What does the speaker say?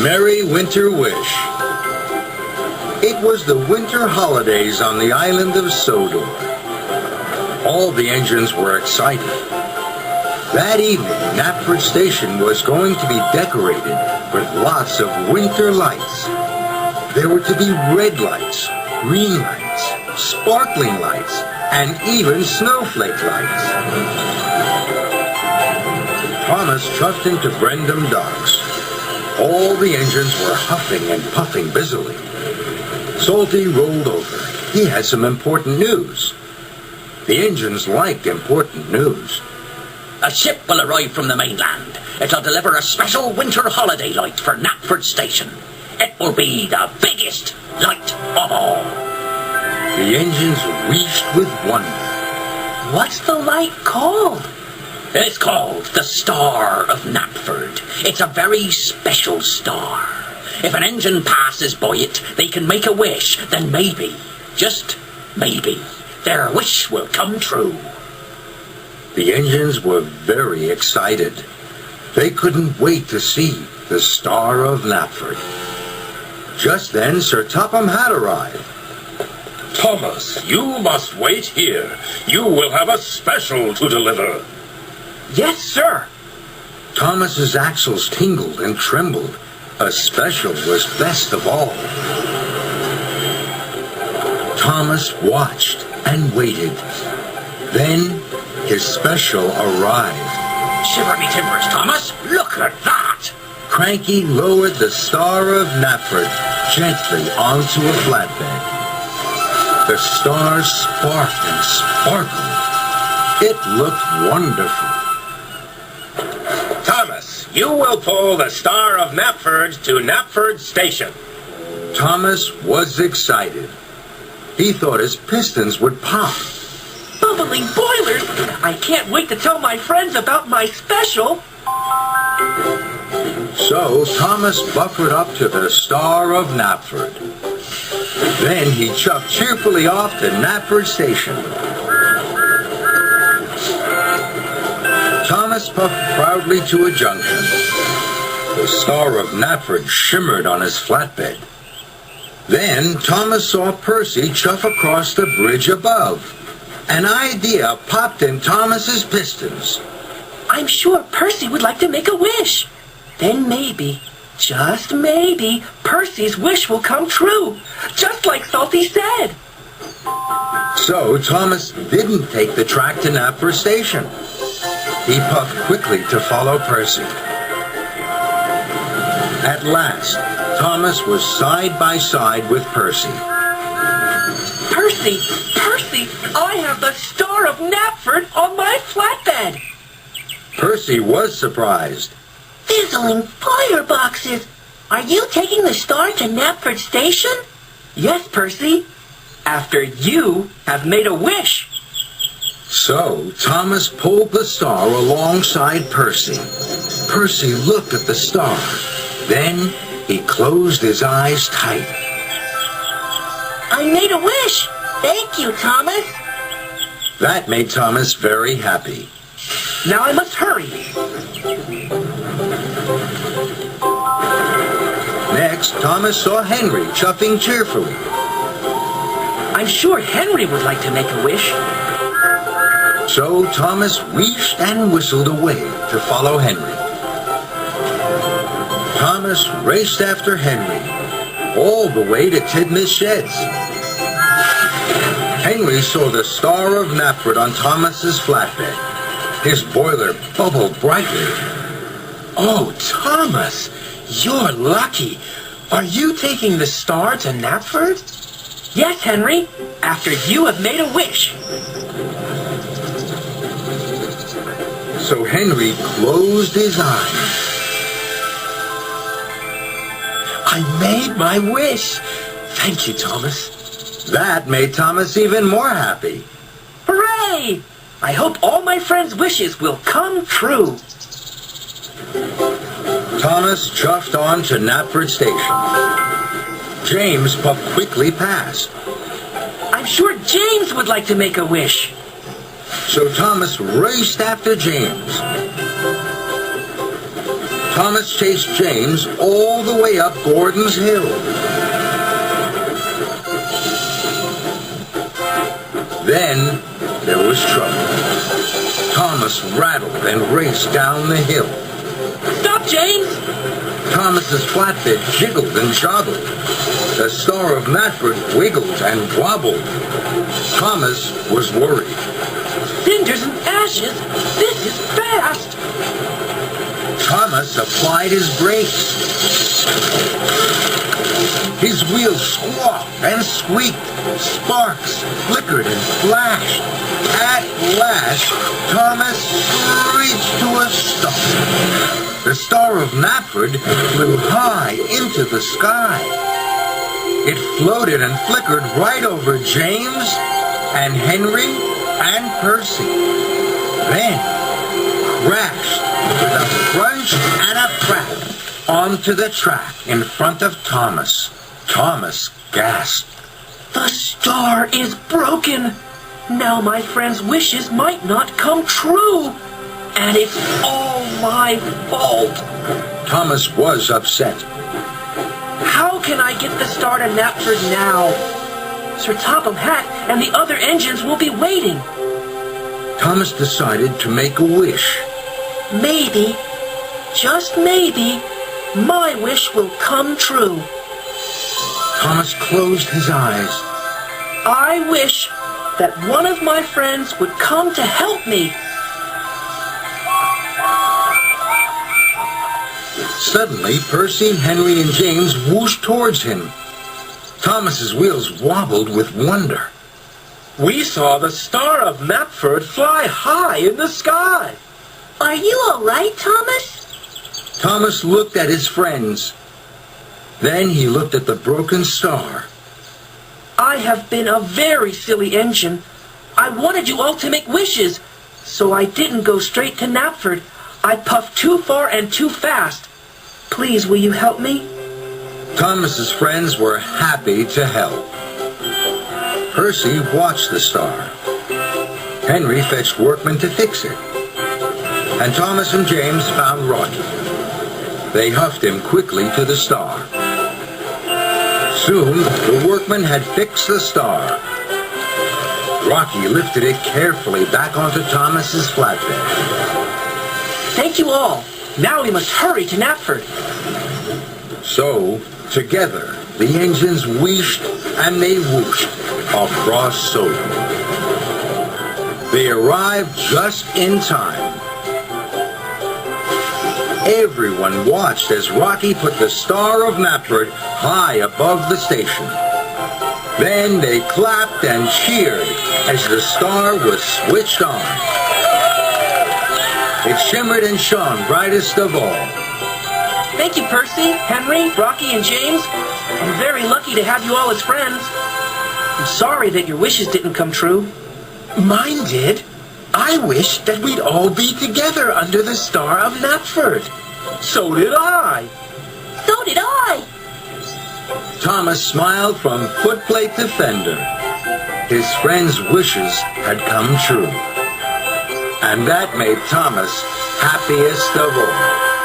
Merry Winter Wish. It was the winter holidays on the island of Sodor. All the engines were excited. That evening, Knapford Station was going to be decorated with lots of winter lights. There were to be red lights, green lights, sparkling lights, and even snowflake lights. Thomas chuffed into Brendam Docks. All the engines were huffing and puffing busily. Salty rolled over. He had some important news. The engines liked important news. A ship will arrive from the mainland. It'll deliver a special winter holiday light for Knapford Station. It will be the biggest light of all. The engines reached with wonder. What's the light called? It's called the Star of Knapford. It's a very special star. If an engine passes by it, they can make a wish, then maybe, just maybe, their wish will come true. The engines were very excited. They couldn't wait to see the Star of Knapford. Just then, Sir Topham had arrived. Thomas, you must wait here. You will have a special to deliver. Yes, sir. Thomas's axles tingled and trembled. A special was best of all. Thomas watched and waited. Then his special arrived. Shiver me timbers, Thomas. Look at that. Cranky lowered the Star of Knapford gently onto a flatbed. The star sparked and sparkled. It looked wonderful. Thomas, you will pull the Star of Knapford to Knapford Station. Thomas was excited. He thought his pistons would pop. Bubbling boilers! I can't wait to tell my friends about my special. So Thomas buffered up to the Star of Knapford. Then he chuffed cheerfully off to Knapford Station. Thomas puffed proudly to a junction. The Star of Knapford shimmered on his flatbed. Then Thomas saw Percy chuff across the bridge above. An idea popped in Thomas's pistons. I'm sure Percy would like to make a wish. Then maybe, just maybe, Percy's wish will come true, just like Salty said. So Thomas didn't take the track to Knapford Station. He puffed quickly to follow Percy. At last, Thomas was side by side with Percy. Percy, I have the Star of Knapford on my flatbed. Percy was surprised. Fizzling fireboxes. Are you taking the star to Knapford Station? Yes, Percy. After you have made a wish. So Thomas pulled the star alongside Percy. Percy looked at the star. Then he closed his eyes tight. I made a wish. Thank you, Thomas. That made Thomas very happy. Now I must hurry. Next, Thomas saw Henry chuffing cheerfully. I'm sure Henry would like to make a wish. So Thomas reached and whistled away to follow Henry. Thomas raced after Henry, all the way to Tidmouth Sheds. Henry saw the Star of Knapford on Thomas's flatbed. His boiler bubbled brightly. Oh, Thomas, you're lucky. Are you taking the star to Knapford? Yes, Henry, after you have made a wish. So Henry closed his eyes. I made my wish. Thank you, Thomas. That made Thomas even more happy. Hooray! I hope all my friends' wishes will come true. Thomas chuffed on to Knapford Station. James puffed quickly past. I'm sure James would like to make a wish. So Thomas raced after James. Thomas chased James all the way up Gordon's Hill. Then there was trouble. Thomas rattled and raced down the hill. Stop, James! Thomas's flatbed jiggled and joggled. The Star of Natford wiggled and wobbled. Thomas was worried. Cinders and ashes! This is fast! Thomas applied his brakes. His wheels squawked and squeaked. Sparks flickered and flashed. At last, Thomas screeched to a stop. The Star of Natford flew high into the sky. It floated and flickered right over James and Henry and Percy. Then crashed with a crunch and a crack onto the track in front of Thomas. Thomas gasped. The star is broken! Now my friend's wishes might not come true! And it's all my fault! Thomas was upset. How can I get the star to Knapford now? Sir Topham Hatt and the other engines will be waiting. Thomas decided to make a wish. Maybe, just maybe, my wish will come true. Thomas closed his eyes. I wish that one of my friends would come to help me. Suddenly, Percy, Henry, and James whooshed towards him. Thomas's wheels wobbled with wonder. We saw the Star of Natford fly high in the sky. Are you all right, Thomas? Thomas looked at his friends. Then he looked at the broken star. I have been a very silly engine. I wanted you all to make wishes, so I didn't go straight to Knapford. I puffed too far and too fast. Please, will you help me? Thomas's friends were happy to help. Percy watched the star. Henry fetched workmen to fix it. And Thomas and James found Rocky. They huffed him quickly to the star. Soon, the workmen had fixed the star. Rocky lifted it carefully back onto Thomas's flatbed. Thank you all. Now we must hurry to Knapford. So, together, the engines wheeshed and they whooshed across Sodom. They arrived just in time. Everyone watched as Rocky put the Star of Knapford high above the station. Then they clapped and cheered as the star was switched on. It shimmered and shone brightest of all. Thank you, Percy, Henry, Rocky, and James. I'm very lucky to have you all as friends. I'm sorry that your wishes didn't come true. Mine did. I wish that we'd all be together under the Star of Natford. So did I. So did I. Thomas smiled from footplate to fender. His friends' wishes had come true. And that made Thomas happiest of all.